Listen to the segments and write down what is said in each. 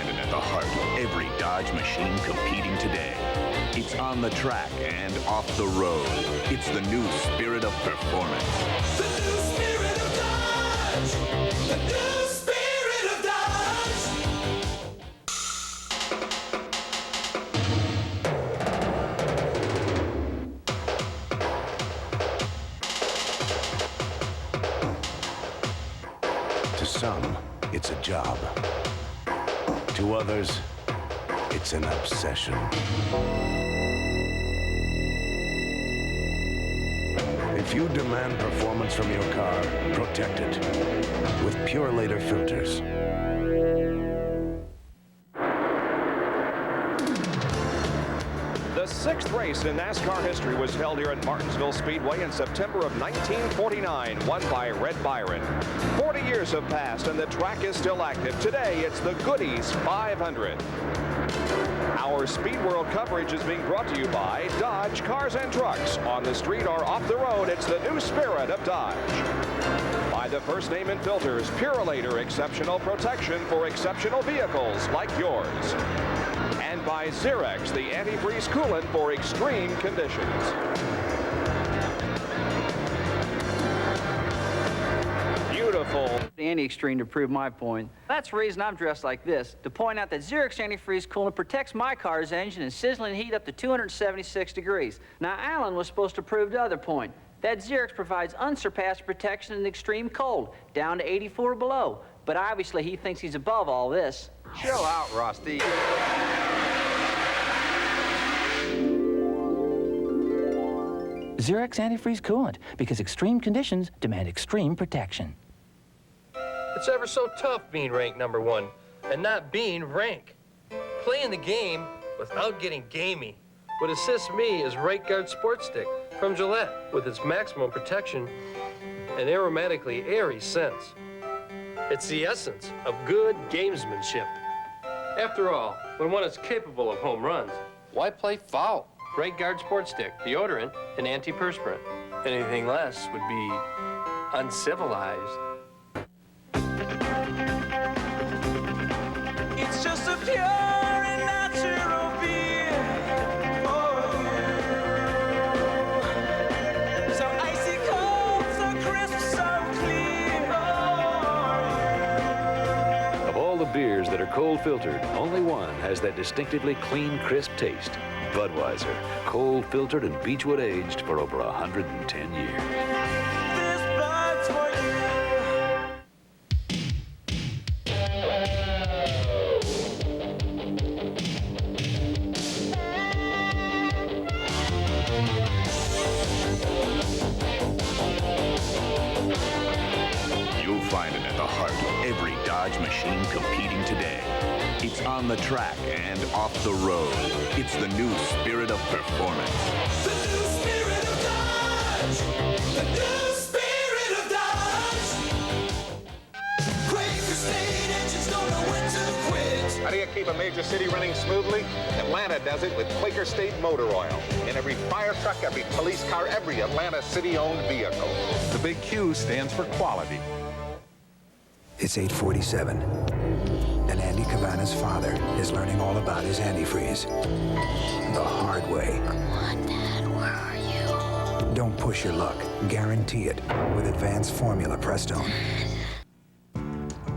find it at the heart of every Dodge machine competing today. It's on the track and off the road. It's the new spirit of performance. The new spirit of Dodge! The new spirit of Dodge! To some, it's a job. To others, it's an obsession. If you demand performance from your car, protect it with Pure Later filters. The sixth race in NASCAR history was held here at Martinsville Speedway in September of 1949, won by Red Byron. 40 years have passed and the track is still active. Today, it's the Goody's 500. Our Speed World coverage is being brought to you by Dodge Cars and Trucks. On the street or off the road, it's the new spirit of Dodge. By the First Name and Filters, Purolator, exceptional protection for exceptional vehicles like yours. And by Xerox, the antifreeze coolant for extreme conditions. Beautiful. Any extreme to prove my point. That's the reason I'm dressed like this, to point out that Xerox antifreeze coolant protects my car's engine in sizzling heat up to 276 degrees. Now, Alan was supposed to prove the other point, that Xerox provides unsurpassed protection in extreme cold, down to 84 below. But obviously, he thinks he's above all this. Chill out, Rusty. Xerox antifreeze coolant, because extreme conditions demand extreme protection. It's ever so tough being ranked #1 and not being rank. Playing the game without getting gamey. What assists me is Right Guard Sports Stick from Gillette with its maximum protection and aromatically airy scents. It's the essence of good gamesmanship. After all, when one is capable of home runs, why play foul? Right Guard Sports Stick, deodorant, and antiperspirant. Anything less would be uncivilized. It's just a pure and natural beer for you. So icy cold, so crisp, so clear for you. Of all the beers that are cold filtered, only one has that distinctively clean, crisp taste. Budweiser, cold filtered and Beechwood aged for over 110 years. This Bud's for You'll find it at the heart of every Dodge machine competing today. It's on the track and off the road. It's the new spirit of performance. the new spirit of Dodge! The new spirit of Dodge! Quaker State engines don't know when to quit. How do you keep a major city running smoothly? Atlanta does it with Quaker State motor oil. In every fire truck, every police car, every Atlanta city-owned vehicle. The big Q stands for quality. It's 8:47, and Andy Cavana's father is learning all about his antifreeze the hard way. Come on, Dad, where are you? Don't push your luck. Guarantee it with Advanced Formula Prestone.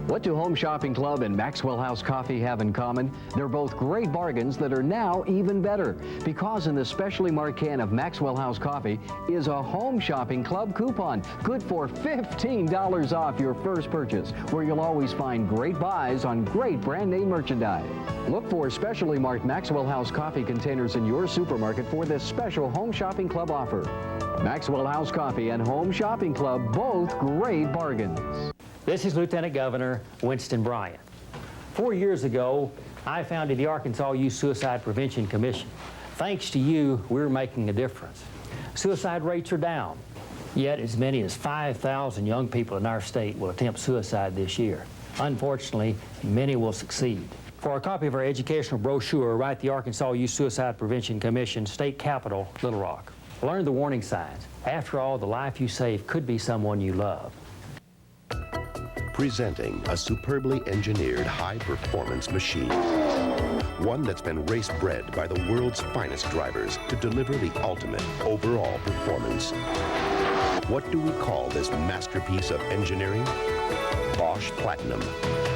What do Home Shopping Club and Maxwell House Coffee have in common? They're both great bargains that are now even better, because in the specially marked can of Maxwell House Coffee is a Home Shopping Club coupon, good for $15 off your first purchase, where you'll always find great buys on great brand name merchandise. Look for specially marked Maxwell House Coffee containers in your supermarket for this special Home Shopping Club offer. Maxwell House Coffee and Home Shopping Club, both great bargains. This is Lieutenant Governor Winston Bryant. 4 years ago, I founded the Arkansas Youth Suicide Prevention Commission. Thanks to you, we're making a difference. Suicide rates are down, yet as many as 5,000 young people in our state will attempt suicide this year. Unfortunately, many will succeed. For a copy of our educational brochure, write the Arkansas Youth Suicide Prevention Commission, State Capitol, Little Rock. Learn the warning signs. After all, the life you save could be someone you love. Presenting a superbly engineered high-performance machine. One that's been race-bred by the world's finest drivers to deliver the ultimate overall performance. What do we call this masterpiece of engineering? Bosch Platinum,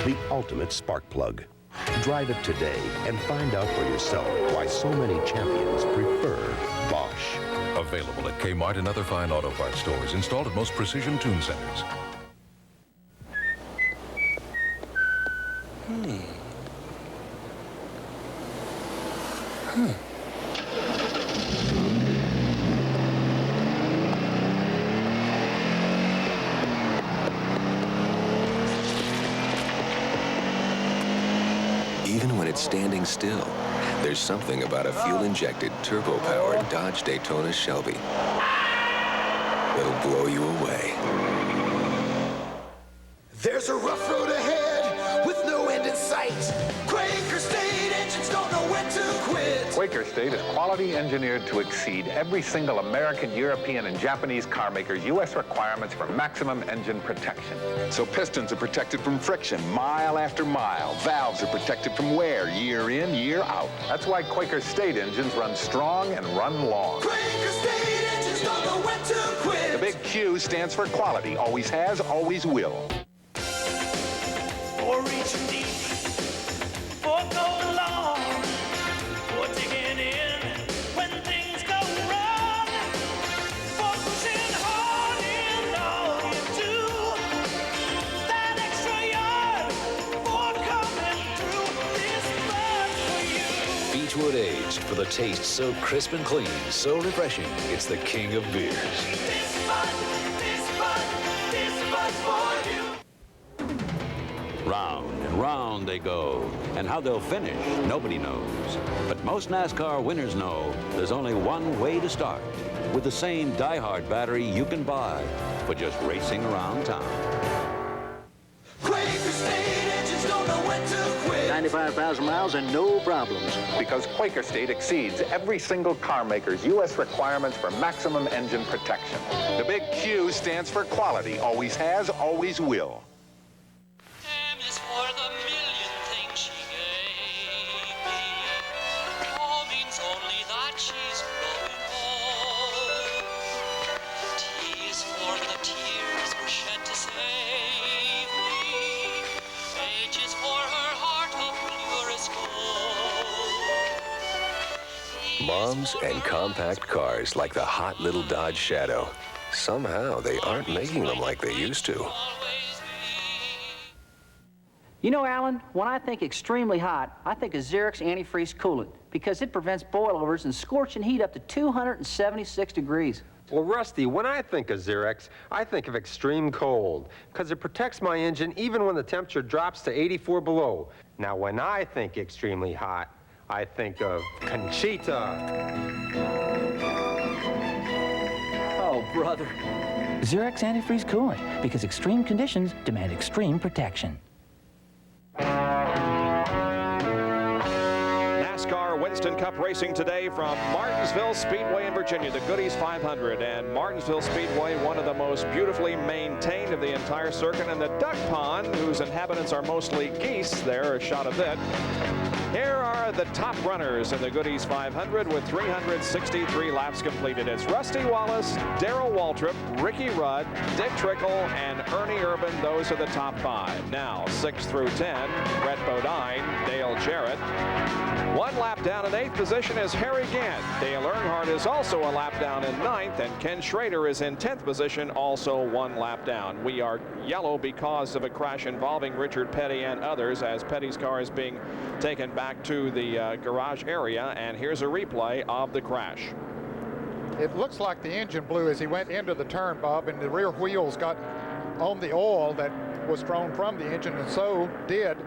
the ultimate spark plug. Drive it today and find out for yourself why so many champions prefer Bosch. Available at Kmart and other fine auto parts stores. Installed at most Precision Tune Centers. Even when it's standing still, there's something about a fuel-injected, turbo-powered Dodge Daytona Shelby that'll blow you away. There's a rough road ahead with no end in sight. Quaker State engines don't know when to quit. Quaker State is quality engineered to exceed every single American, European, and Japanese car maker's U.S. requirements for maximum engine protection. So pistons are protected from friction mile after mile. Valves are protected from wear year in, year out. That's why Quaker State engines run strong and run long. Quaker State engines don't know when to quit. The big Q stands for quality. Always has, always will. For reaching deep, for going long, for digging in when things go wrong, for pushing hard in all you do, that extra yard for coming through this much for you. Beechwood aged for the taste so crisp and clean, so refreshing. It's the king of beers. This much for you. Round and round they go, and how they'll finish, nobody knows. But most NASCAR winners know there's only one way to start, with the same die-hard battery you can buy for just racing around town. Quaker State engines don't know when to quit. 95,000 miles and no problems. Because Quaker State exceeds every single car maker's U.S. requirements for maximum engine protection. The big Q stands for quality. Always has, always will. For the million things she gave me, all means only that she's growing old. T is for the tears were shed to save me. H is for her heart of purest gold. Moms and compact cars like the hot little Dodge Shadow. Somehow they aren't making them like they used to. You know, Alan, when I think extremely hot, I think of Xerox antifreeze coolant because it prevents boilovers and scorching heat up to 276 degrees. Well, Rusty, when I think of Xerox, I think of extreme cold because it protects my engine even when the temperature drops to 84 below. Now, when I think extremely hot, I think of Conchita. Oh, brother. Xerox antifreeze coolant because extreme conditions demand extreme protection. NASCAR Winston Cup racing today from Martinsville Speedway in Virginia, the Goodies 500. And Martinsville Speedway, one of the most beautifully maintained of the entire circuit. And the duck pond, whose inhabitants are mostly geese, there, a shot of it. Here are the top runners in the Goodies 500 with 363 laps completed. It's Rusty Wallace, Darrell Waltrip, Ricky Rudd, Dick Trickle, and Ernie Urban. Those are the top 5. Now, 6 through 10, Brett Bodine, Dale Jarrett. 1 lap down in 8th position is Harry Gant. Dale Earnhardt is also a lap down in 9th, and Ken Schrader is in 10th position, also 1 lap down. We are yellow because of a crash involving Richard Petty and others, as Petty's car is being taken back to the garage area, and here's a replay of the crash. It looks like the engine blew as he went into the turn, Bob, and the rear wheels got on the oil that was thrown from the engine, and so did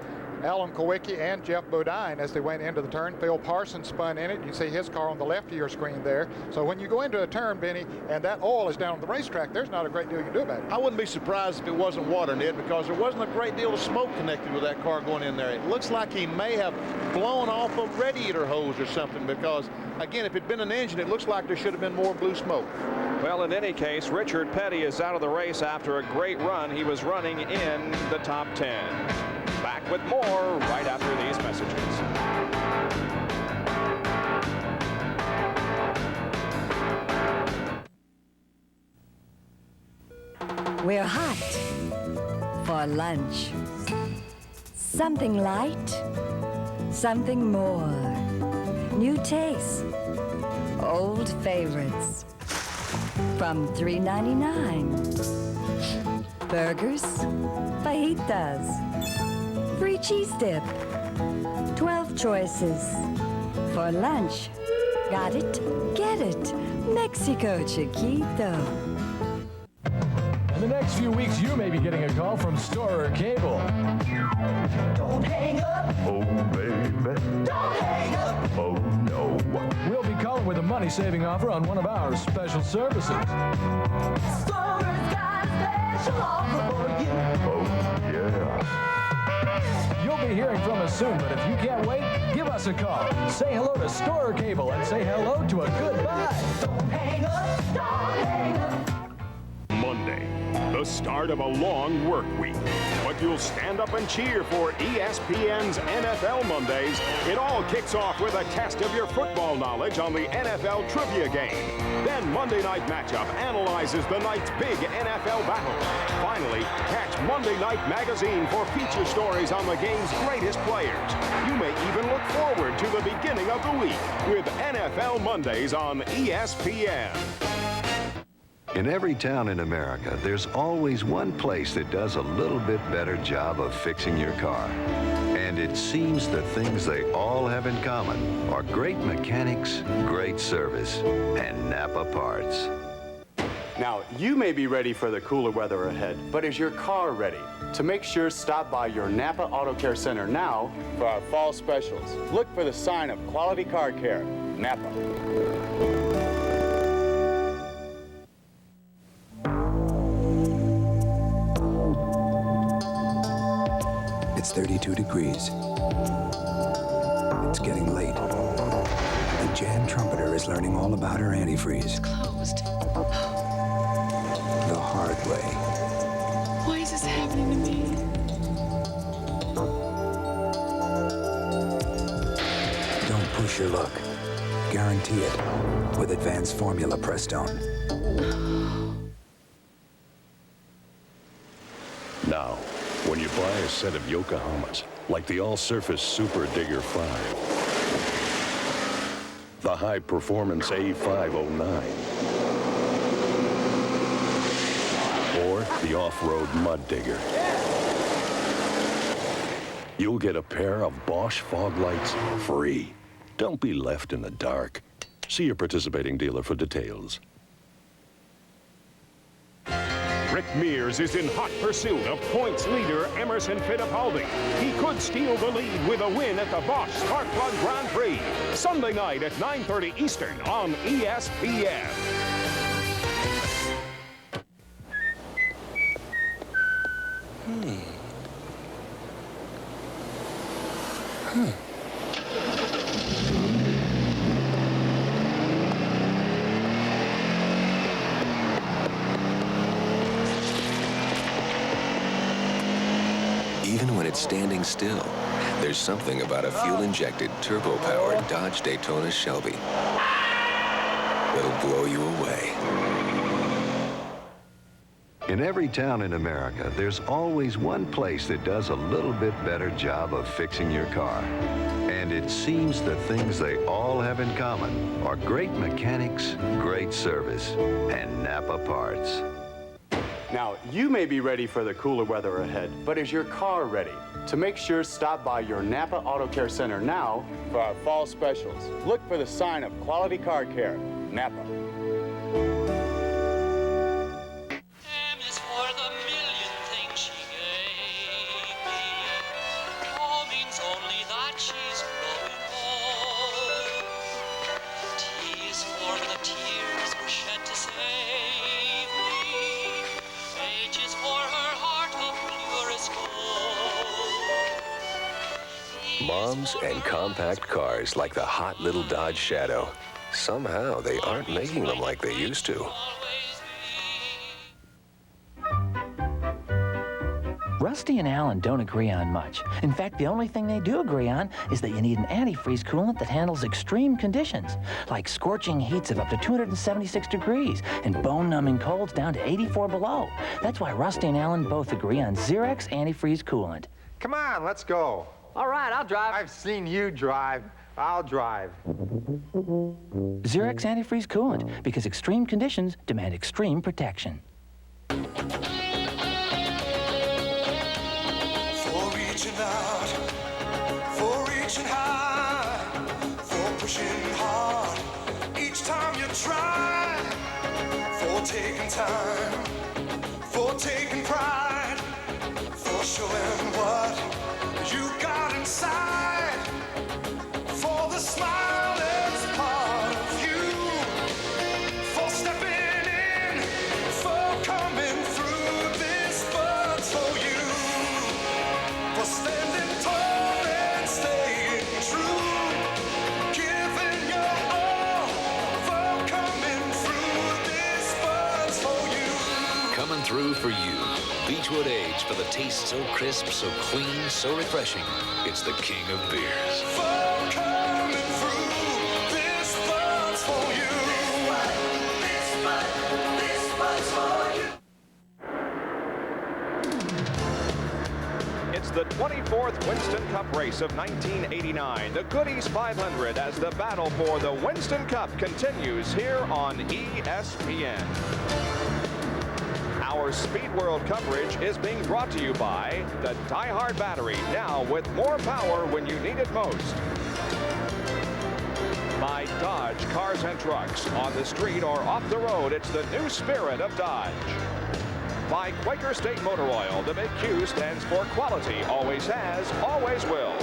Alan Kowicki and Jeff Bodine as they went into the turn. Phil Parsons spun in it. You see his car on the left of your screen there. So when you go into a turn, Benny, and that oil is down on the racetrack, there's not a great deal you can do about it. I wouldn't be surprised if it wasn't water, Ned, because there wasn't a great deal of smoke connected with that car going in there. It looks like he may have blown off a radiator hose or something because, again, if it'd been an engine, it looks like there should have been more blue smoke. Well, in any case, Richard Petty is out of the race after a great run. He was running in the top 10. Back with more right after these messages. We're hot for lunch. Something light, something more. New tastes, old favorites. From $3.99. Burgers, fajitas, free cheese dip. 12 choices. For lunch, got it, get it. Mexico Chiquito. In the next few weeks, you may be getting a call from Store or Cable. Don't hang up. Oh, baby. Don't hang up. Oh, no. We'll be calling with a money-saving offer on one of our special services. Store's got a special offer for you. Oh, yeah. You'll be hearing from us soon, but if you can't wait, give us a call. Say hello to Store or Cable and say hello to a good buy. Don't hang up. Don't hang up. Monday, the start of a long work week. But you'll stand up and cheer for ESPN's NFL Mondays. It all kicks off with a test of your football knowledge on the NFL Trivia Game. Then Monday Night Matchup analyzes the night's big NFL battle. Finally, catch Monday Night Magazine for feature stories on the game's greatest players. You may even look forward to the beginning of the week with NFL Mondays on ESPN. In every town in America, there's always one place that does a little bit better job of fixing your car. And it seems the things they all have in common are great mechanics, great service, and Napa parts. Now, you may be ready for the cooler weather ahead, but is your car ready? To make sure, stop by your Napa Auto Care Center now for our fall specials. Look for the sign of quality car care, Napa. It's 32 degrees. It's getting late. And Jan Trumpeter is learning all about her antifreeze. It's closed. The hard way. Why is this happening to me? Don't push your luck. Guarantee it with Advanced Formula Prestone. Now, when you buy a set of Yokohamas, like the all-surface Super Digger 5, the high-performance A509, or the off-road Mud Digger, you'll get a pair of Bosch fog lights free. Don't be left in the dark. See your participating dealer for details. Rick Mears is in hot pursuit of points leader Emerson Fittipaldi. He could steal the lead with a win at the Bosch Sparkplug Grand Prix. Sunday night at 9:30 Eastern on ESPN. Even when it's standing still, there's something about a fuel-injected, turbo-powered Dodge Daytona Shelby that'll blow you away. In every town in America, there's always one place that does a little bit better job of fixing your car. And it seems the things they all have in common are great mechanics, great service, and Napa parts. Now, you may be ready for the cooler weather ahead, but is your car ready? To make sure, stop by your Napa Auto Care Center now for our fall specials. Look for the sign of quality car care, Napa. M is for the million things she gave me. O means Moms and compact cars like the hot little Dodge Shadow. Somehow, they aren't making them like they used to. Rusty and Alan don't agree on much. In fact, the only thing they do agree on is that you need an antifreeze coolant that handles extreme conditions, like scorching heats of up to 276 degrees and bone-numbing colds down to 84 below. That's why Rusty and Alan both agree on Xerox antifreeze coolant. Come on, let's go. All right, I'll drive. I've seen you drive. I'll drive. Xerox antifreeze coolant, because extreme conditions demand extreme protection. Reaching out, for reaching high, for pushing hard each time you try, for taking time, for taking pride, for showing what you got inside, for the smile that's part of you, for stepping in, for coming through this, but for you. Standing tall and staying true, giving your all, for coming through this, but for you. Coming through for you. Beechwood Age, for the taste so crisp, so clean, so refreshing. It's the king of beers. For coming through this, but for you. This, but for you. It's the 24th Winston Cup race of 1989, the Goodies 500, as the battle for the Winston Cup continues here on ESPN. Our Speed World coverage is being brought to you by the Die Hard battery, now with more power when you need it most. By Dodge Cars and Trucks, on the street or off the road, it's the new spirit of Dodge. By Quaker State Motor Oil, the big Q stands for quality, always has, always will.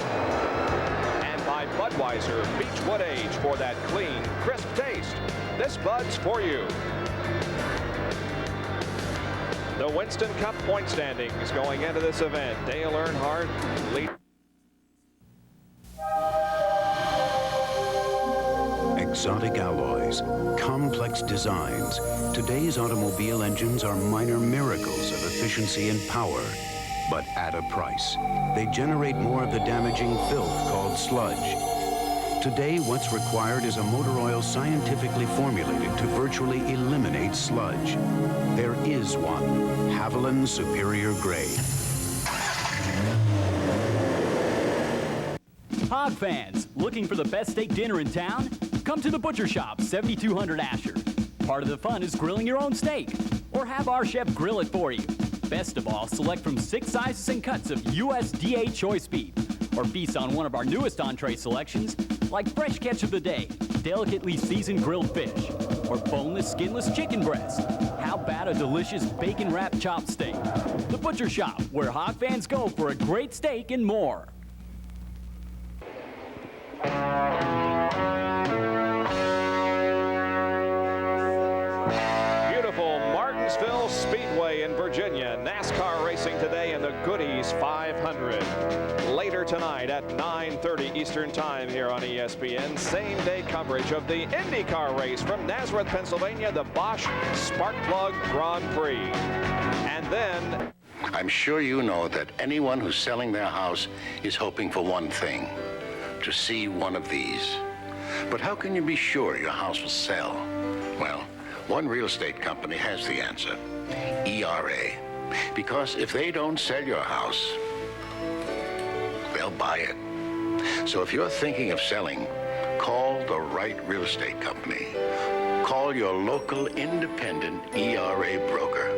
And by Budweiser Beechwood Age, for that clean, crisp taste. This Bud's for you. The Winston Cup point standings going into this event. Dale Earnhardt lead. Exotic alloys, complex designs. Today's automobile engines are minor miracles of efficiency and power, but at a price. They generate more of the damaging filth called sludge. Today, what's required is a motor oil scientifically formulated to virtually eliminate sludge. There is one, Haviland Superior Grade. Hog fans, looking for the best steak dinner in town? Come to the Butcher Shop, 7200 Asher. Part of the fun is grilling your own steak, or have our chef grill it for you. Best of all, select from 6 sizes and cuts of USDA choice beef, or feast on one of our newest entree selections, like fresh catch of the day, delicately seasoned grilled fish, or boneless, skinless chicken breast. How about a delicious bacon-wrapped chopped steak? The Butcher Shop, where hog fans go for a great steak and more. Beautiful Martinsville Speedway in Virginia. NASCAR racing today in the Goodies 500. Later tonight at 9:30 Eastern Time here on ESPN, same-day coverage of the IndyCar race from Nazareth, Pennsylvania, the Bosch Sparkplug Grand Prix. And then... I'm sure you know that anyone who's selling their house is hoping for one thing, to see one of these. But how can you be sure your house will sell? Well, one real estate company has the answer, ERA. Because if they don't sell your house, they'll buy it. So if you're thinking of selling, call the right real estate company. Call your local independent ERA broker.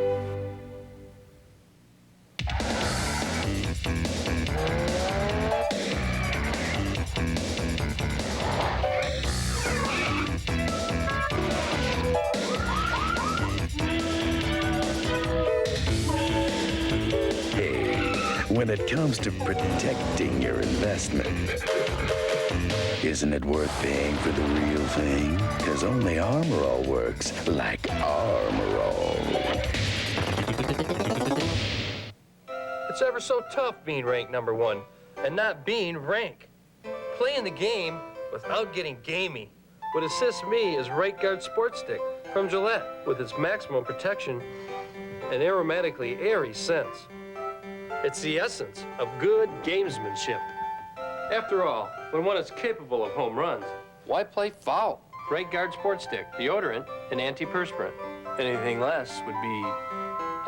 When it comes to protecting your investment, isn't it worth paying for the real thing? Because only Armor All works like Armor All. It's ever so tough being ranked #1 and not being rank. playing the game without getting gamey. What assists me is Right Guard Sports Stick from Gillette with its maximum protection and aromatically airy scents. It's the essence of good gamesmanship. After all, when one is capable of home runs, why play foul? Right Guard Sports Stick, deodorant and antiperspirant. Anything less would be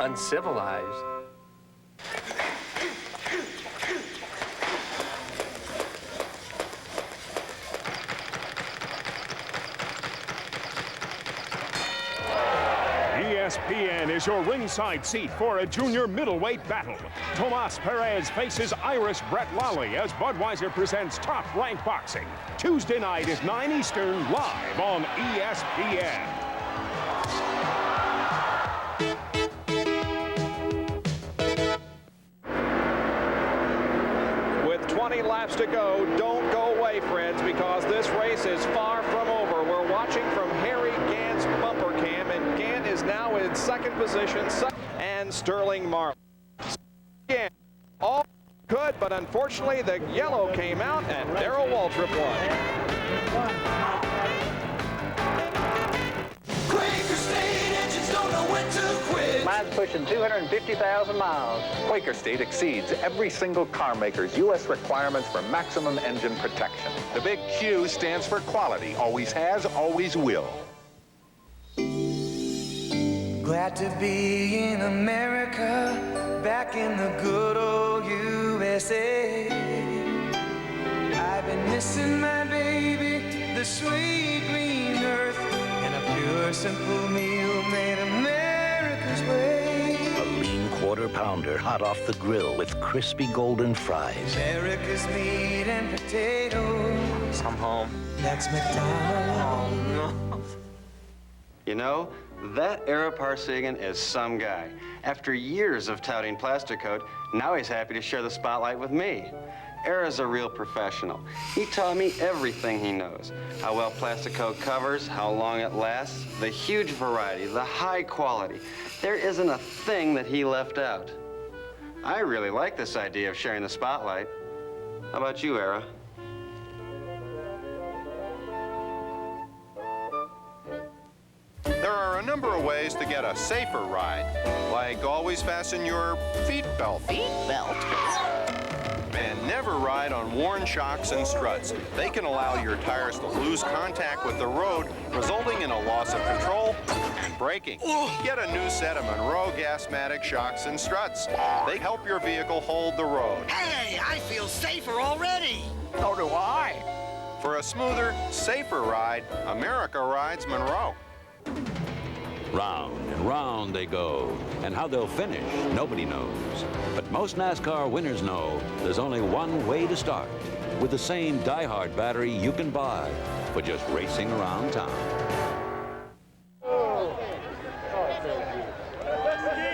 uncivilized. ESPN is your ringside seat for a junior middleweight battle. Tomas Perez faces Irish Brett Lally as Budweiser presents Top Rank Boxing. Tuesday night at 9 Eastern, live on ESPN. With 20 laps to go, don't go away, friends, because this race is far from over. We're watching from Harry Gant's bumper cam, and Gant is now in second position, and Sterling Marlin. Again, all good, but unfortunately the yellow came out, and Darrell Waltrip won. Mine's pushing 250,000 miles. Quaker State exceeds every single car maker's U.S. requirements for maximum engine protection. The big Q stands for quality. Always has, always will. Glad to be in America, back in the good old USA. I've been missing my baby, the sweet green earth, and a pure, simple meal made America's way. A lean quarter pounder hot off the grill with crispy golden fries. America's meat and potatoes. I'm home. That's McDonald's. Oh, no. You know, that Ara Parsegan is some guy. After years of touting Plasticoat, now he's happy to share the spotlight with me. Ara's a real professional. He taught me everything he knows. How well Plasticoat covers, how long it lasts, the huge variety, the high quality. There isn't a thing that he left out. I really like this idea of sharing the spotlight. How about you, Ara? There are a number of ways to get a safer ride, like always fasten your seat belt. Seat belt? And never ride on worn shocks and struts. They can allow your tires to lose contact with the road, resulting in a loss of control and braking. Get a new set of Monroe Gasmatic shocks and struts. They help your vehicle hold the road. Hey, I feel safer already. So do I. For a smoother, safer ride, America rides Monroe. Round and round they go, and how they'll finish, nobody knows. But most NASCAR winners know there's only one way to start, with the same die-hard battery you can buy for just racing around town.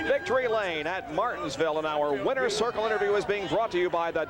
Victory Lane at Martinsville, and our winner's circle interview is being brought to you by the